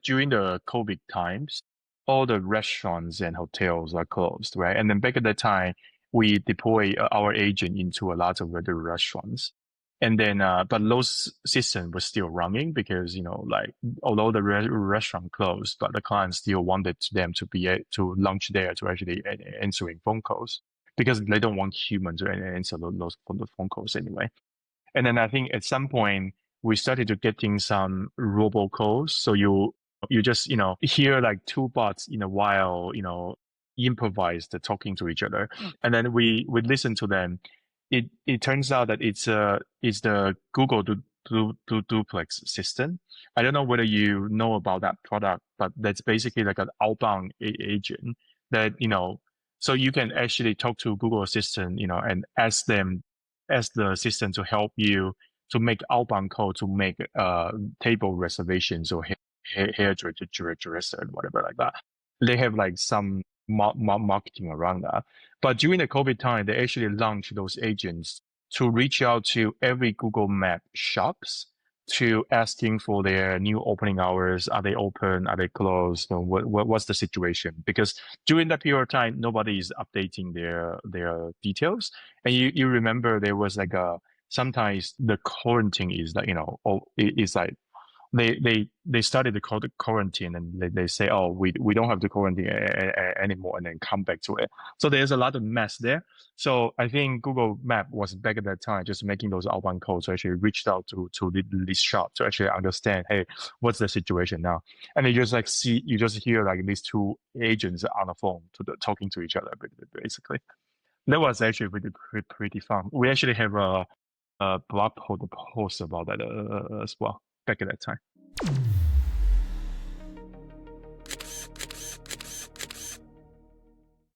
during the COVID times, all the restaurants and hotels are closed, right? And then back at that time, we deploy our agent into a lot of other restaurants. And then, but those systems were still running because, like, although the restaurant closed, but the client still wanted them to be to launch there to actually answering phone calls because they don't want human to answer those phone calls anyway. And then I think at some point we started to getting some robocalls. So you just hear like two bots in a while, improvised talking to each other, and then we listen to them. It turns out that it's the Google Duplex system. I don't know whether you know about that product, but that's basically like an outbound agent that so you can actually talk to Google Assistant, and ask the system to help you to make outbound call to make table reservations or hairdresser and whatever like that. They have like some marketing around that. But during the COVID time, they actually launched those agents to reach out to every Google Map shops to asking for their new opening hours. Are they open? Are they closed? What's the situation? Because during that period of time, nobody is updating their details. And you remember there was like sometimes the quarantine is like, it's like they started to call the quarantine and they say, oh, we don't have the quarantine anymore, and then come back to it. So there's a lot of mess there. So I think Google Map was back at that time just making those outbound calls to actually reached out to this shop to actually understand, hey, what's the situation now? And you just hear like these two agents on the phone talking to each other basically. That was actually pretty fun. We actually have a blog post about that as well back at that time.